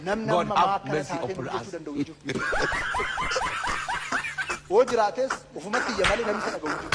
God have mercy upon us. Ojrates, ufumati yamali namisa nagawuju.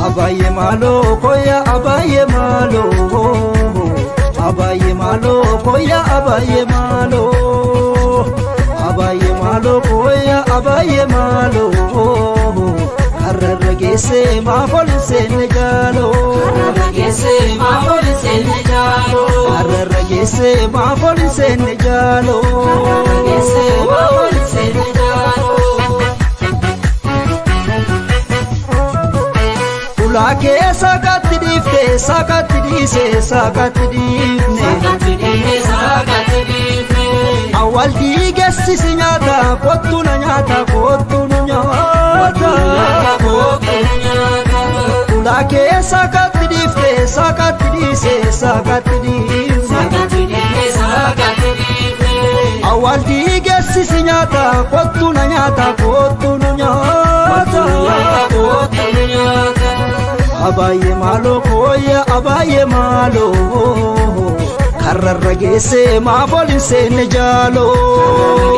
Abaye malo koya abaye malo, abaye malo koya abaye malo, abaye malo koya abaye malo. Arragese ma polise ne jalo, arragese ma polise ne jalo, arragese ma polise ne jalo, arragese ma polise ne jalo. Ulake sakati difte sakati dise sakati difne, sakati difne sakati difne. Awal digesi sinyata kotu na nyata kotu na nyata. Ulake sakati difte sakati dise sakati difne, sakati difne sakati difne. Awal digesi sinyata kotu na nyata kotu na nyata. Abaye malo koya abaye malo, karragese ma polise ne jalo,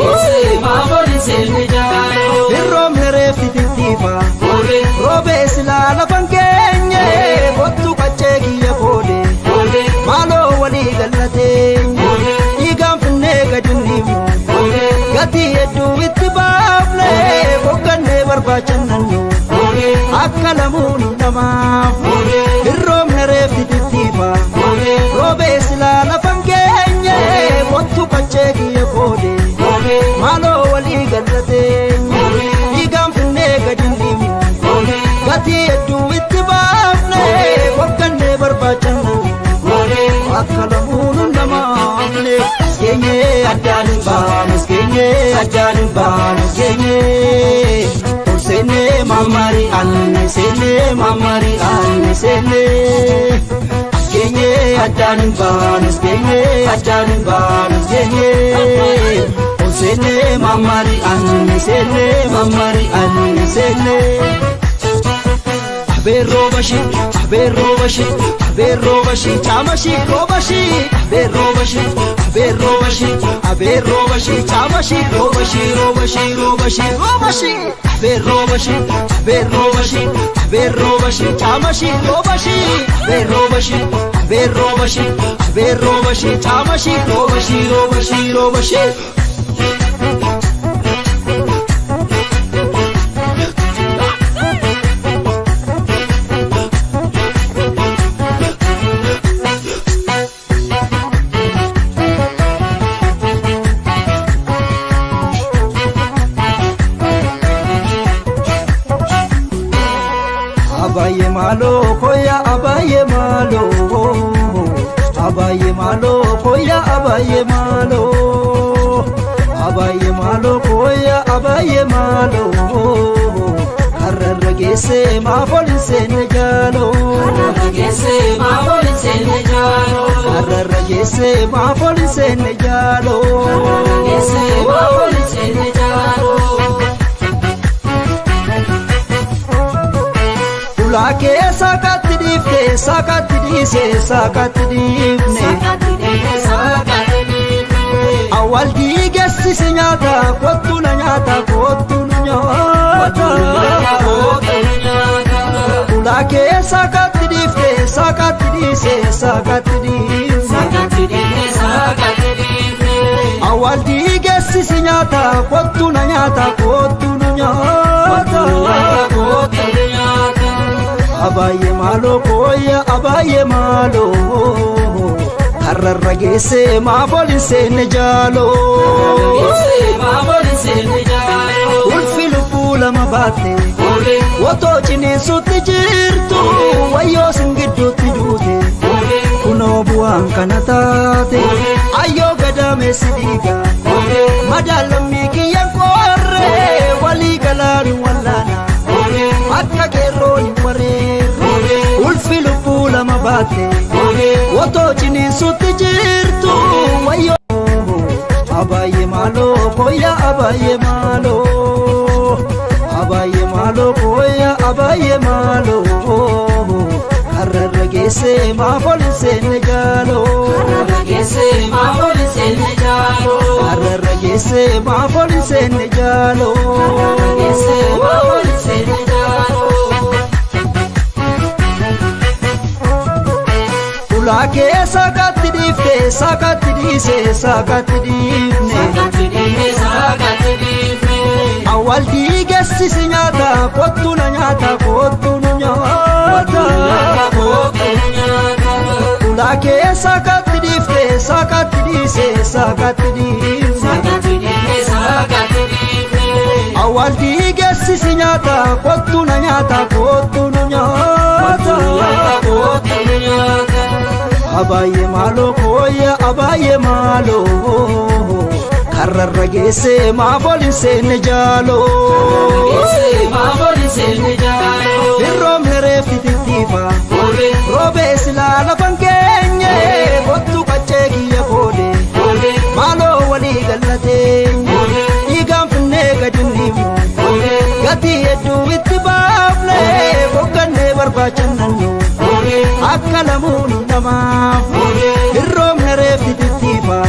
arragese ma polise ne jalo. Birrom nere fititifa, robe silala pankenye, botu kachegi ya pole, malo wali galate, igam finne gadunimu, gati edu itibable, bokane barbachananu. Akkalamun namaf birrom nere fititifa robe silala pangenye botu kachegi yekode malo wali galate igam finne gadindim gati edu itibafne wakane barbachanna akkalamun namaf kenye adan ba kenye sene mamari anne sene mamari anne sene kenye adan banus kenye sene mamari anne sene Aberobashi chamashi robashi aberobashi chamashi robashi aberobashi chamashi robashi aberobashi chamashi robashi Abaye malo koya abaye malo, abaye malo koya abaye malo, abaye malo koya abaye malo. Arragese ma polise ne jalo, arragese ma polise ne jalo, arragese ma polise ne jalo, arragese ma polise ne jalo. Ulake sakati difte sakati dise sakati difne, sakati difne sakati difne. Awal digesi sinyata kotu na nyata Ulake sakati difte sakati dise sakati difne, Awal digesi sinyata kotu na nyata Abaye malo koya abaye malo, arragese ma polise ne jalo, ulfilu pula mabate woto chine sutti jirtu wayo singidutti dute kuno buan kanatate ayo gada gadameessi dhiiga madaalamii kiyyan qorree walii galaanu wallaana akka qeerroon hin wareerre ulfi lubbuu lama baatte otoo ciniinsutti jirtu wayyoo abaayye maaloo koyya abaayye maaloo abaayye maaloo koyya abaayye maaloo karrarra geesse maafooli seenne jaaloo Karrarra geesse maafooli seenne jaaloo karrarra geesse maafooli seenne jaaloo Karrarra geesse maafooli seenne jaaloo ulaa keessa gatti dhiifte sakatti dhiise sakatti dhiifne Sakatti dhiifne sakatti dhiifne awwal dhiigessisi nyaata kottu na nyaata kottu nu nyaata ulaa keessa gatti dhiifte sakatti dhiise sakatti dhiifne awwal dhiigessisi nyaata kottu na nyaata kottu nu nyaata abaayye maaloo koyya abaayye maaloo karrarra geesse maafooli seenne jaaloo hirroomne reeffi tittiifa roobee silaa lafan keenye kottu qaccee kiyya koode maaloo walii gallateenye dhiigaan finnee gadinniimu gatii hedduu itti baafne boqqannee barbaachannannu akka lamuun namaaf hirroomne reeffi tittiifa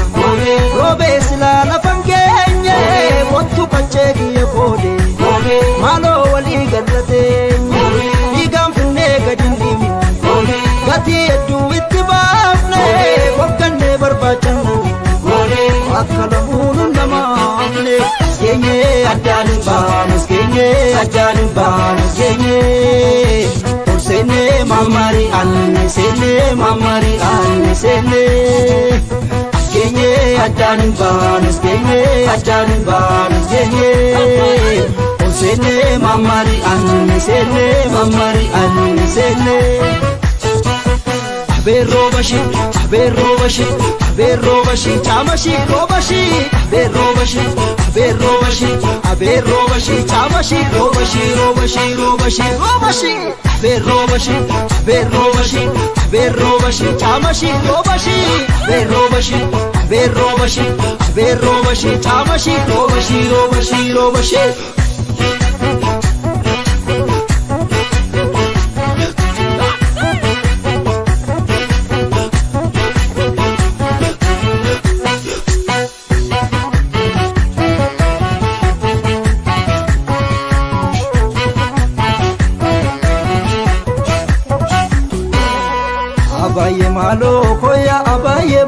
roobee silaa lafan keenye kottu qaccee kiyya koode maaloo walii gallateenye dhiigaan finnee gadinniimu gatii hedduu itti baafne boqqannee barbaachannu akka lamuun namaafne geenye addaan hin baanu geenye addaan hin baanu geenye sene mamari anne sene mamari anne sene genye adan banus genye adan banus genye sene mamari anne sene mamari anne sene aberobashi aberobashi aberobashi chamashi robashi aberobashi aberobashi aberobashi chamashi robashi robashi robashi robashi aberobashi aberobashi aberobashi chamashi robashi aberobashi aberobashi aberobashi chamashi robashi robashi robashi abaayye maaloo koyya abaayye